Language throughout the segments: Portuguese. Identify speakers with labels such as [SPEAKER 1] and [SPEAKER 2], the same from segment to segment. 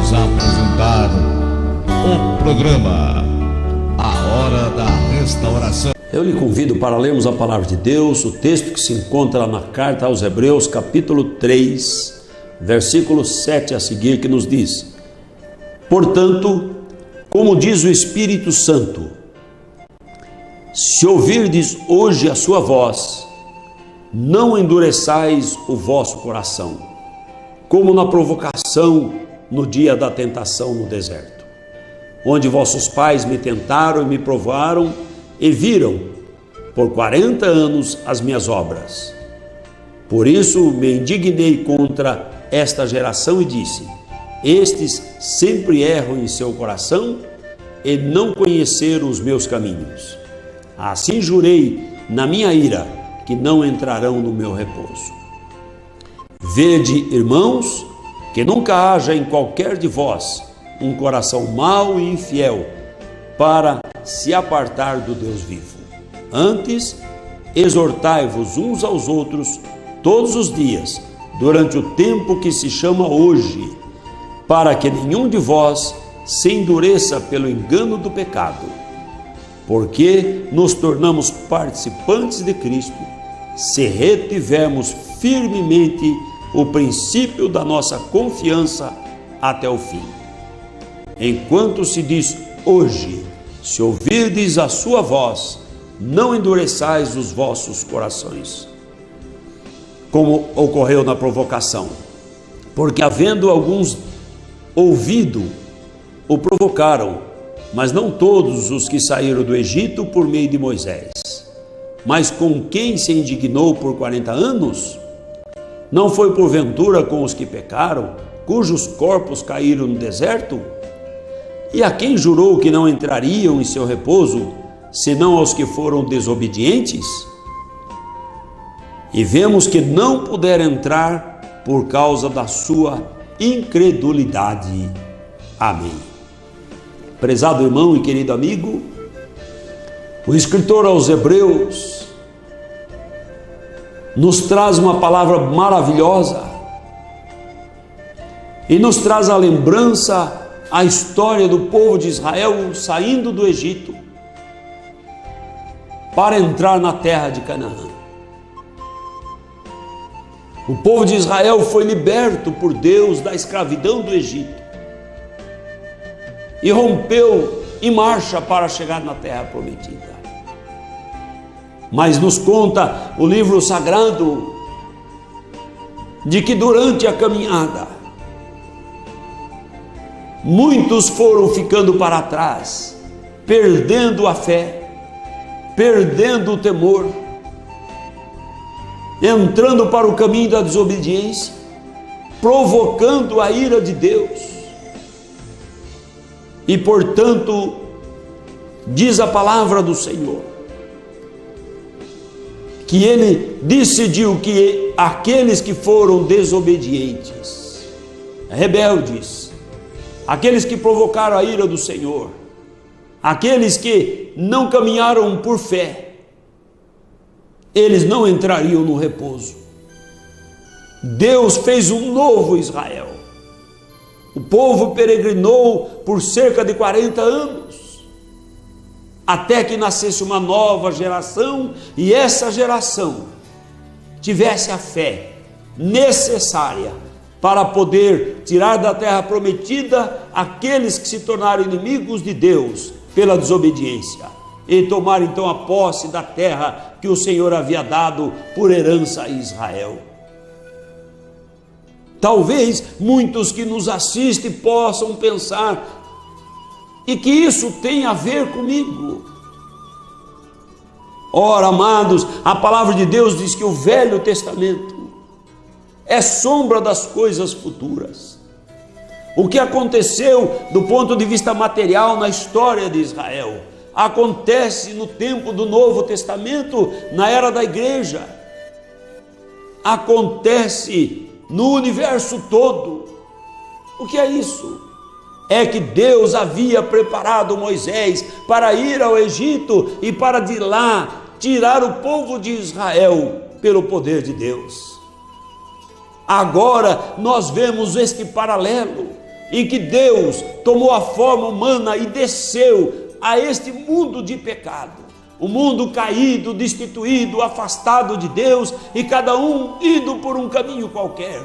[SPEAKER 1] vamos apresentar o programa A Hora da Restauração.
[SPEAKER 2] Eu lhe convido para lermos a palavra de Deus, o texto que se encontra na carta aos Hebreus, capítulo 3, versículo 7 a seguir, que nos diz: portanto, como diz o Espírito Santo, se ouvirdes hoje a sua voz, não endureçais o vosso coração, como na provocação no dia da tentação no deserto, onde vossos pais me tentaram e me provaram e viram por 40 anos as minhas obras. Por isso me indignei contra esta geração e disse: estes sempre erram em seu coração e não conheceram os meus caminhos. Assim jurei na minha ira que não entrarão no meu repouso. Vede, irmãos, que nunca haja em qualquer de vós um coração mau e infiel para se apartar do Deus vivo. Antes, exortai-vos uns aos outros todos os dias, durante o tempo que se chama hoje, para que nenhum de vós se endureça pelo engano do pecado, porque nos tornamos participantes de Cristo, se retivermos firmemente o princípio da nossa confiança até o fim. Enquanto se diz hoje, se ouvirdes a sua voz, não endureçais os vossos corações, como ocorreu na provocação, porque havendo alguns ouvido, o provocaram, mas não todos os que saíram do Egito por meio de Moisés. Mas com quem se indignou por 40 anos? Não foi porventura com os que pecaram, cujos corpos caíram no deserto? E a quem jurou que não entrariam em seu repouso, senão aos que foram desobedientes? E vemos que não puderam entrar por causa da sua incredulidade. Amém. Prezado irmão e querido amigo, o escritor aos Hebreus nos traz uma palavra maravilhosa e nos traz a lembrança, a história do povo de Israel saindo do Egito para entrar na terra de Canaã. O povo de Israel foi liberto por Deus da escravidão do Egito e rompeu em marcha para chegar na terra prometida. Mas nos conta o livro sagrado de que durante a caminhada muitos foram ficando para trás, perdendo a fé, perdendo o temor, entrando para o caminho da desobediência, provocando a ira de Deus. E portanto, diz a palavra do Senhor, que Ele decidiu que aqueles que foram desobedientes, rebeldes, aqueles que provocaram a ira do Senhor, aqueles que não caminharam por fé, eles não entrariam no repouso. Deus fez um novo Israel. O povo peregrinou por cerca de 40 anos, até que nascesse uma nova geração, e essa geração tivesse a fé necessária para poder tirar da terra prometida aqueles que se tornaram inimigos de Deus pela desobediência, e tomar então a posse da terra que o Senhor havia dado por herança a Israel. Talvez muitos que nos assistem possam pensar: e que isso tem a ver comigo? Ora, amados, a palavra de Deus diz que o Velho Testamento é sombra das coisas futuras. O que aconteceu do ponto de vista material na história de Israel acontece no tempo do Novo Testamento, na era da igreja. Acontece no universo todo. O que é isso? É que Deus havia preparado Moisés para ir ao Egito e para de lá tirar o povo de Israel pelo poder de Deus. Agora nós vemos este paralelo em que Deus tomou a forma humana e desceu a este mundo de pecado. O mundo caído, destituído, afastado de Deus e cada um indo por um caminho qualquer.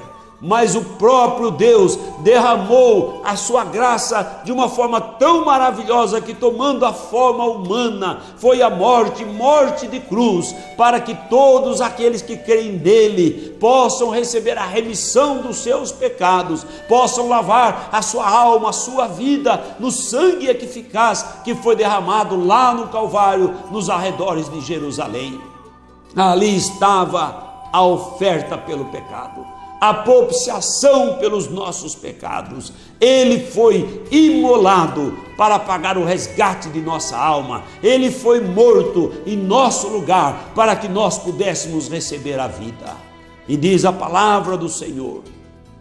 [SPEAKER 2] Mas o próprio Deus derramou a sua graça de uma forma tão maravilhosa que, tomando a forma humana, foi a morte de cruz, para que todos aqueles que creem nele possam receber a remissão dos seus pecados, possam lavar a sua alma, a sua vida no sangue eficaz que foi derramado lá no Calvário, nos arredores de Jerusalém. Ali estava a oferta pelo pecado, a propiciação pelos nossos pecados. Ele foi imolado para pagar o resgate de nossa alma. Ele foi morto em nosso lugar para que nós pudéssemos receber a vida. E diz a palavra do Senhor: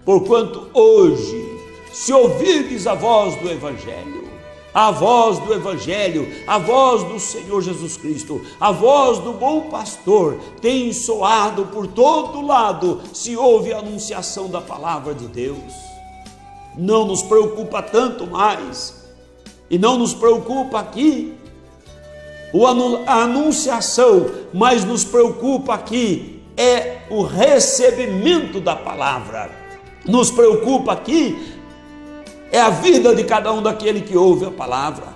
[SPEAKER 2] porquanto hoje, se ouvirdes a voz do Evangelho, a voz do Evangelho, a voz do Senhor Jesus Cristo, a voz do bom pastor tem soado por todo lado, se ouve a anunciação da palavra de Deus. Não nos preocupa tanto mais, e não nos preocupa aqui a anunciação, mas nos preocupa aqui é o recebimento da palavra. Nos preocupa aqui é a vida de cada um daquele que ouve a palavra,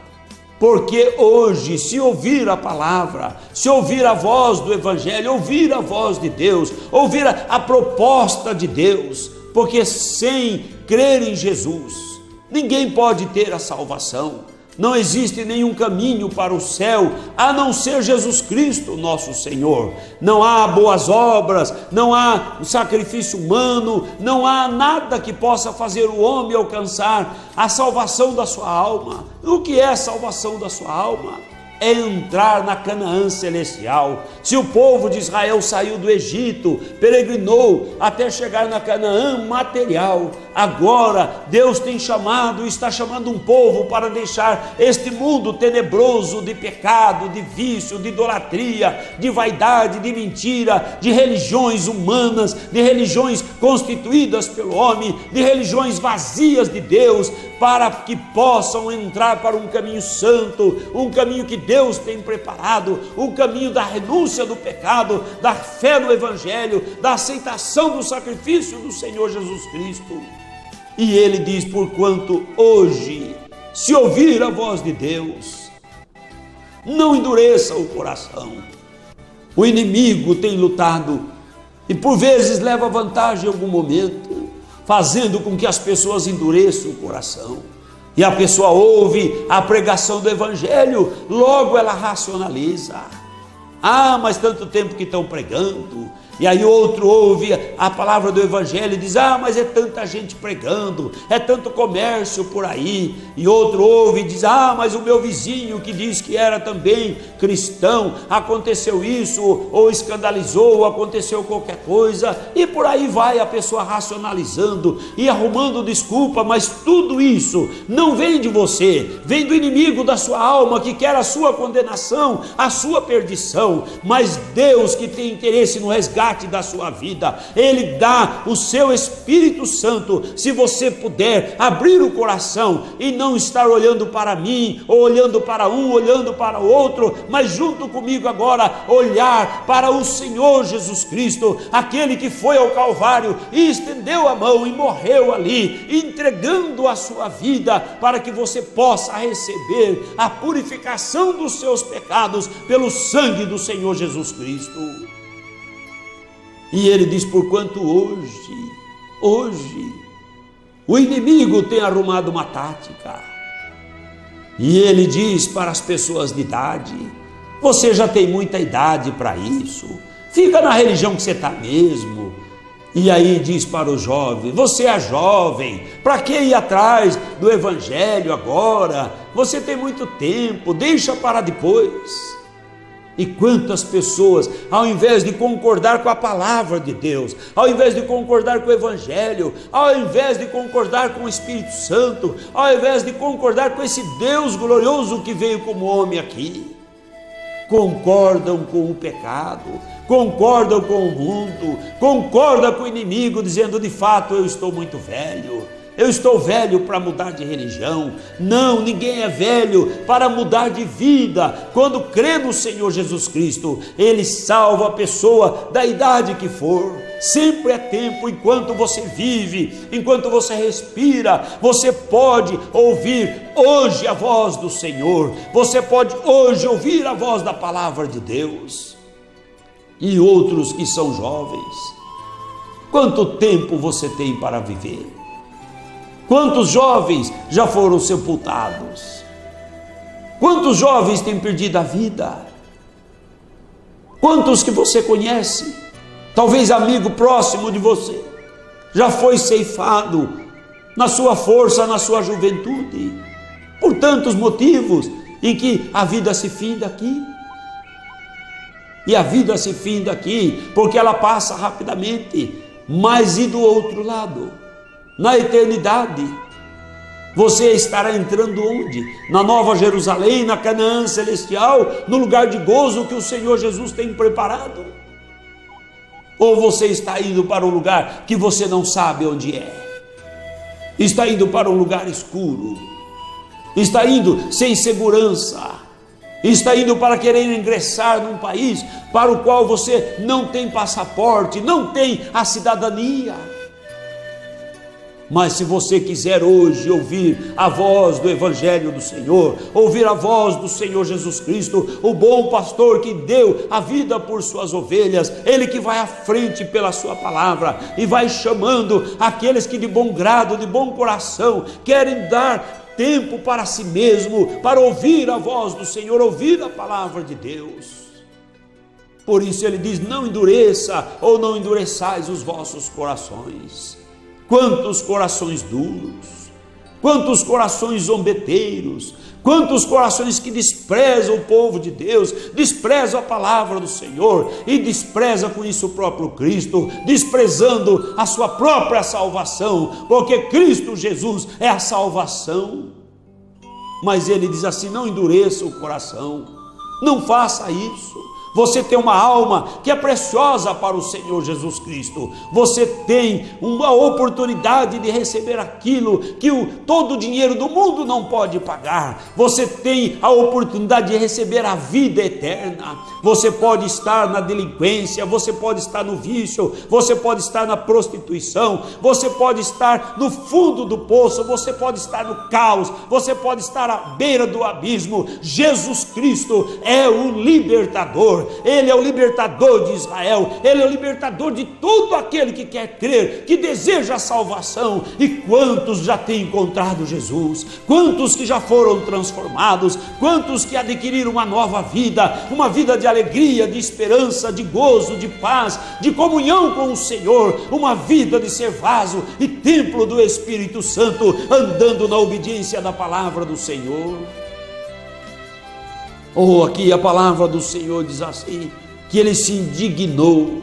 [SPEAKER 2] porque hoje, se ouvir a palavra, se ouvir a voz do Evangelho, ouvir a voz de Deus, ouvir a proposta de Deus, porque sem crer em Jesus, ninguém pode ter a salvação. Não existe nenhum caminho para o céu a não ser Jesus Cristo, nosso Senhor. Não há boas obras, não há sacrifício humano, não há nada que possa fazer o homem alcançar a salvação da sua alma. O que é a salvação da sua alma? É entrar na Canaã celestial. Se o povo de Israel saiu do Egito, peregrinou até chegar na Canaã material, agora Deus tem chamado, está chamando um povo para deixar este mundo tenebroso de pecado, de vício, de idolatria, de vaidade, de mentira, de religiões humanas, de religiões constituídas pelo homem, de religiões vazias de Deus, para que possam entrar para um caminho santo, um caminho que Deus tem preparado, um caminho da renúncia do pecado, da fé no Evangelho, da aceitação do sacrifício do Senhor Jesus Cristo. E ele diz: porquanto hoje, se ouvir a voz de Deus, não endureça o coração. O inimigo tem lutado e por vezes leva vantagem em algum momento, fazendo com que as pessoas endureçam o coração. E a pessoa ouve a pregação do Evangelho, logo ela racionaliza. Ah, mas tanto tempo que estão pregando. E aí outro ouve a palavra do Evangelho e diz: ah, mas é tanta gente pregando, é tanto comércio por aí. E outro ouve e diz: ah, mas o meu vizinho que diz que era também cristão, aconteceu isso, ou escandalizou, ou aconteceu qualquer coisa. E por aí vai a pessoa racionalizando e arrumando desculpa, mas tudo isso não vem de você, vem do inimigo da sua alma, que quer a sua condenação, a sua perdição. Mas Deus, que tem interesse no resgate da sua vida, Ele dá o seu Espírito Santo, se você puder abrir o coração e não estar olhando para mim, ou olhando para um, olhando para o outro, mas junto comigo agora, olhar para o Senhor Jesus Cristo, aquele que foi ao Calvário e estendeu a mão e morreu ali, entregando a sua vida para que você possa receber a purificação dos seus pecados pelo sangue do Senhor Jesus Cristo. E ele diz: porquanto hoje, o inimigo tem arrumado uma tática. E ele diz para as pessoas de idade: você já tem muita idade para isso, fica na religião que você está mesmo. E aí diz para o jovem: você é jovem, para que ir atrás do Evangelho agora? Você tem muito tempo, deixa para depois. E quantas pessoas, ao invés de concordar com a palavra de Deus, ao invés de concordar com o Evangelho, ao invés de concordar com o Espírito Santo, ao invés de concordar com esse Deus glorioso que veio como homem aqui, concordam com o pecado, concordam com o mundo, concordam com o inimigo, dizendo: de fato eu estou muito velho, eu estou velho para mudar de religião. Não, ninguém é velho para mudar de vida. Quando crê no Senhor Jesus Cristo, Ele salva a pessoa da idade que for. Sempre é tempo. Enquanto você vive, enquanto você respira, você pode ouvir hoje a voz do Senhor. Você pode hoje ouvir a voz da palavra de Deus. E outros que são jovens, quanto tempo você tem para viver? Quantos jovens já foram sepultados? Quantos jovens têm perdido a vida? Quantos que você conhece, talvez amigo próximo de você, já foi ceifado na sua força, na sua juventude, por tantos motivos em que a vida se finda aqui. E a vida se finda aqui porque ela passa rapidamente, mas e do outro lado? Na eternidade, você estará entrando onde? Na Nova Jerusalém, na Canaã celestial, no lugar de gozo que o Senhor Jesus tem preparado? Ou você está indo para um lugar que você não sabe onde é? Está indo para um lugar escuro, está indo sem segurança, está indo para querer ingressar num país para o qual você não tem passaporte, não tem a cidadania. Mas se você quiser hoje ouvir a voz do Evangelho do Senhor, ouvir a voz do Senhor Jesus Cristo, o bom pastor que deu a vida por suas ovelhas, Ele que vai à frente pela sua palavra e vai chamando aqueles que de bom grado, de bom coração, querem dar tempo para si mesmo, para ouvir a voz do Senhor, ouvir a palavra de Deus. Por isso Ele diz: não endureça ou não endureçais os vossos corações. Quantos corações duros, quantos corações zombeteiros, quantos corações que desprezam o povo de Deus, desprezam a palavra do Senhor e desprezam com isso o próprio Cristo, desprezando a sua própria salvação, porque Cristo Jesus é a salvação. Mas Ele diz assim: não endureça o coração, não faça isso. Você tem uma alma que é preciosa para o Senhor Jesus Cristo. Você tem uma oportunidade de receber aquilo que todo o dinheiro do mundo não pode pagar. Você tem a oportunidade de receber a vida eterna. Você pode estar na delinquência, você pode estar no vício, você pode estar na prostituição, você pode estar no fundo do poço, você pode estar no caos, você pode estar à beira do abismo. Jesus Cristo é o libertador. Ele é o libertador de Israel, Ele é o libertador de todo aquele que quer crer, que deseja a salvação. E quantos já têm encontrado Jesus? Quantos que já foram transformados? Quantos que adquiriram uma nova vida, uma vida de alegria, de esperança, de gozo, de paz, de comunhão com o Senhor, uma vida de ser vaso e templo do Espírito Santo, andando na obediência da palavra do Senhor. Aqui a palavra do Senhor diz assim, que Ele se indignou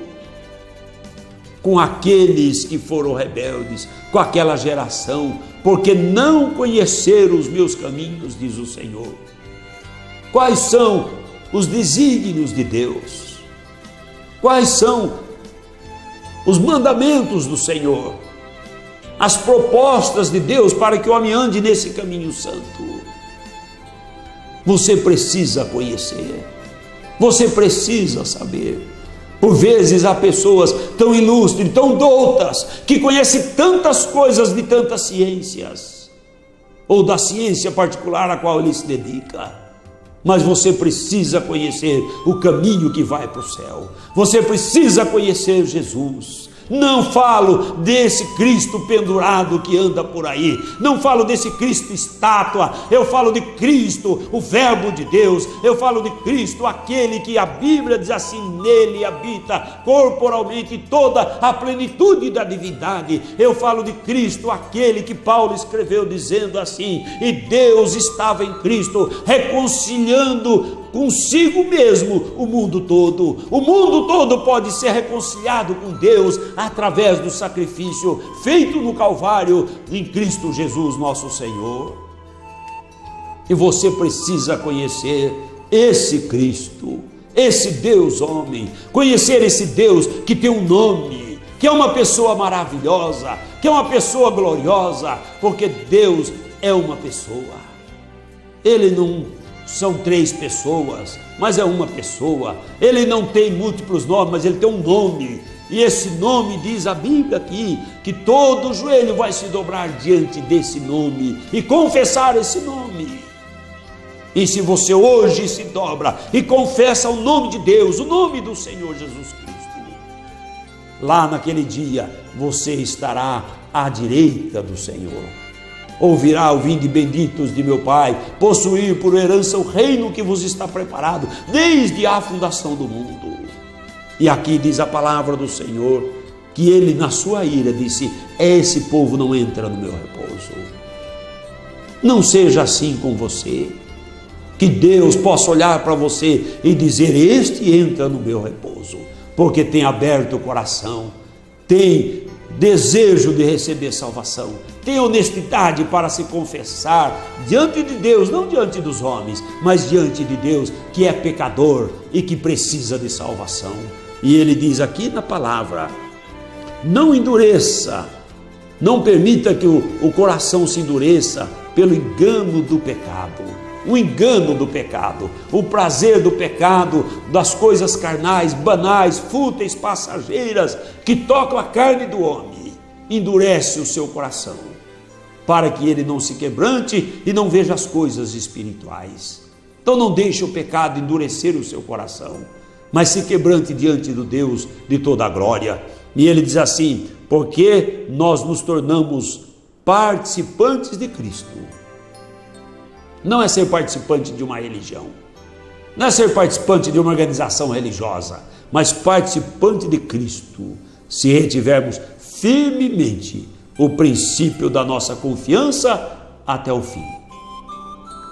[SPEAKER 2] com aqueles que foram rebeldes, com aquela geração, porque não conheceram os meus caminhos, diz o Senhor. Quais são os desígnios de Deus? Quais são os mandamentos do Senhor? As propostas de Deus para que o homem ande nesse caminho santo? Você precisa conhecer, você precisa saber. Por vezes há pessoas tão ilustres, tão doutas, que conhecem tantas coisas de tantas ciências, ou da ciência particular a qual ele se dedica. Mas você precisa conhecer o caminho que vai para o céu, você precisa conhecer Jesus. Não falo desse Cristo pendurado que anda por aí, não falo desse Cristo estátua, eu falo de Cristo, o Verbo de Deus, eu falo de Cristo, aquele que a Bíblia diz assim, nele habita corporalmente toda a plenitude da divindade. Eu falo de Cristo, aquele que Paulo escreveu dizendo assim, e Deus estava em Cristo, reconciliando consigo mesmo o mundo todo. O mundo todo pode ser reconciliado com Deus através do sacrifício feito no Calvário em Cristo Jesus nosso Senhor. E você precisa conhecer esse Cristo, esse Deus homem, conhecer esse Deus que tem um nome, que é uma pessoa maravilhosa, que é uma pessoa gloriosa, porque Deus é uma pessoa. Ele não são 3 pessoas, mas é uma pessoa. Ele não tem múltiplos nomes, mas ele tem um nome. E esse nome, diz a Bíblia aqui, que todo joelho vai se dobrar diante desse nome e confessar esse nome. E se você hoje se dobra e confessa o nome de Deus, o nome do Senhor Jesus Cristo, lá naquele dia você estará à direita do Senhor. Ouvirá o vinde benditos de meu Pai, possuir por herança o reino que vos está preparado desde a fundação do mundo. E aqui diz a palavra do Senhor, que ele na sua ira disse: esse povo não entra no meu repouso. Não seja assim com você, que Deus possa olhar para você e dizer: este entra no meu repouso, porque tem aberto o coração, tem desejo de receber salvação, tem honestidade para se confessar diante de Deus, não diante dos homens, mas diante de Deus, que é pecador e que precisa de salvação. E ele diz aqui na palavra: não endureça, não permita que o coração se endureça pelo engano do pecado. O engano do pecado, o prazer do pecado, das coisas carnais, banais, fúteis, passageiras, que tocam a carne do homem, endurece o seu coração, para que ele não se quebrante e não veja as coisas espirituais. Então não deixe o pecado endurecer o seu coração, mas se quebrante diante do Deus de toda a glória. E ele diz assim: porque nós nos tornamos participantes de Cristo. Não é ser participante de uma religião, não é ser participante de uma organização religiosa, mas participante de Cristo, se retivermos firmemente o princípio da nossa confiança até o fim.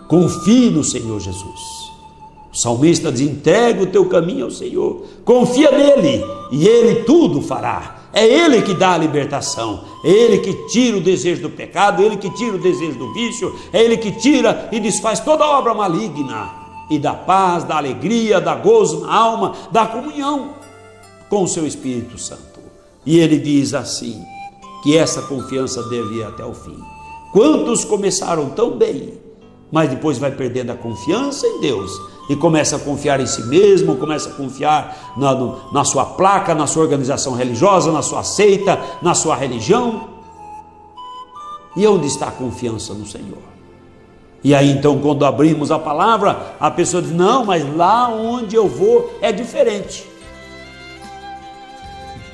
[SPEAKER 2] Confie no Senhor Jesus. O salmista diz: entrega o teu caminho ao Senhor, confia nele e ele tudo fará. É Ele que dá a libertação, é Ele que tira o desejo do pecado, é Ele que tira o desejo do vício, é Ele que tira e desfaz toda obra maligna, e dá paz, dá alegria, dá gozo na alma, dá comunhão com o seu Espírito Santo. E Ele diz assim, que essa confiança deve ir até o fim. Quantos começaram tão bem, mas depois vai perdendo a confiança em Deus, e começa a confiar em si mesmo, começa a confiar na sua placa, na sua organização religiosa, na sua seita, na sua religião. E onde está a confiança no Senhor? E aí então, quando abrimos a palavra, a pessoa diz: não, mas lá onde eu vou é diferente.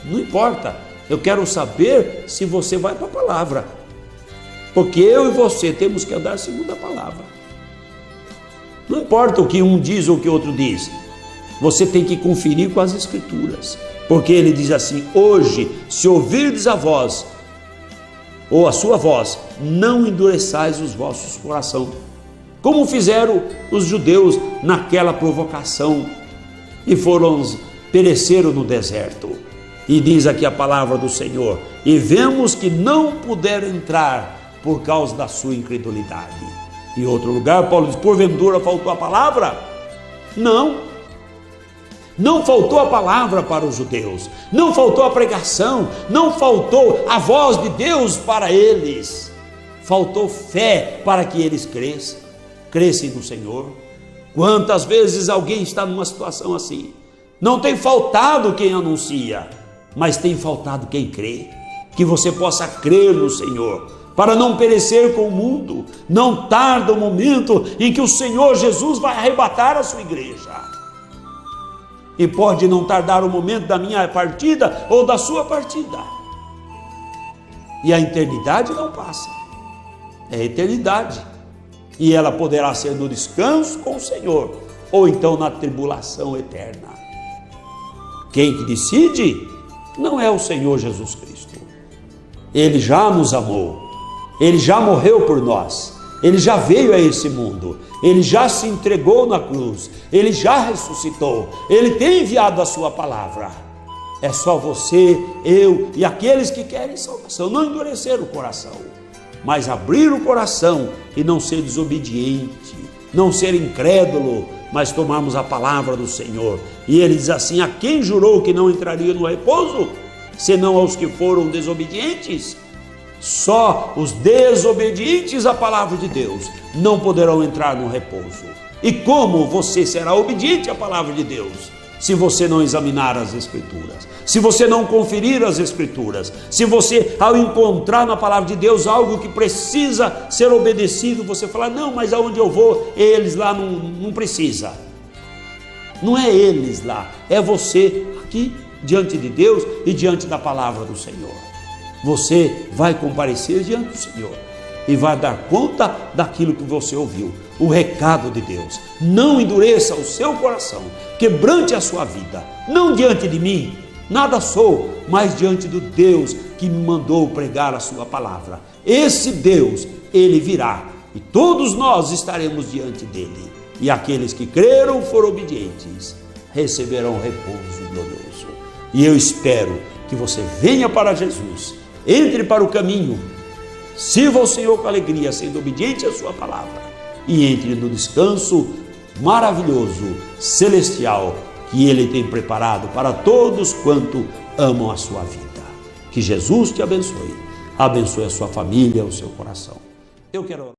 [SPEAKER 2] Não importa, eu quero saber se você vai para a palavra, porque eu e você temos que andar segundo a palavra. Não importa o que um diz ou o que outro diz, você tem que conferir com as Escrituras, porque ele diz assim: hoje, se ouvirdes a voz, ou a sua voz, não endureçais os vossos corações, como fizeram os judeus naquela provocação, e pereceram no deserto. E diz aqui a palavra do Senhor: e vemos que não puderam entrar por causa da sua incredulidade. Em outro lugar, Paulo diz: porventura faltou a palavra? Não faltou a palavra para os judeus, não faltou a pregação, não faltou a voz de Deus para eles, faltou fé para que eles crescem no Senhor. Quantas vezes alguém está numa situação assim? Não tem faltado quem anuncia, mas tem faltado quem crê, que você possa crer no Senhor, para não perecer com o mundo. Não tarda o momento em que o Senhor Jesus vai arrebatar a sua igreja, e pode não tardar o momento da minha partida ou da sua partida, e a eternidade não passa, é a eternidade, e ela poderá ser no descanso com o Senhor, ou então na tribulação eterna. Quem que decide não é o Senhor Jesus Cristo. Ele já nos amou, Ele já morreu por nós, Ele já veio a esse mundo, Ele já se entregou na cruz, Ele já ressuscitou, Ele tem enviado a sua palavra. É só você, eu e aqueles que querem salvação não endurecer o coração, mas abrir o coração e não ser desobediente, não ser incrédulo, mas tomarmos a palavra do Senhor. E ele diz assim: a quem jurou que não entraria no repouso, senão aos que foram desobedientes? Só os desobedientes à palavra de Deus não poderão entrar no repouso. E como você será obediente à palavra de Deus se você não examinar as Escrituras, se você não conferir as Escrituras, se você, ao encontrar na palavra de Deus algo que precisa ser obedecido, você falar, não, mas aonde eu vou, eles lá não precisa. Não é eles lá, é você aqui diante de Deus e diante da palavra do Senhor. Você vai comparecer diante do Senhor e vai dar conta daquilo que você ouviu, o recado de Deus. Não endureça o seu coração, quebrante a sua vida, não diante de mim, nada sou, mas diante do Deus que me mandou pregar a sua palavra. Esse Deus, ele virá e todos nós estaremos diante dele. E aqueles que creram, foram obedientes, receberão repouso glorioso. E eu espero que você venha para Jesus, entre para o caminho, sirva ao Senhor com alegria, sendo obediente à sua palavra, e entre no descanso maravilhoso, celestial, que Ele tem preparado para todos quanto amam a sua vida. Que Jesus te abençoe, abençoe a sua família, o seu coração. Eu quero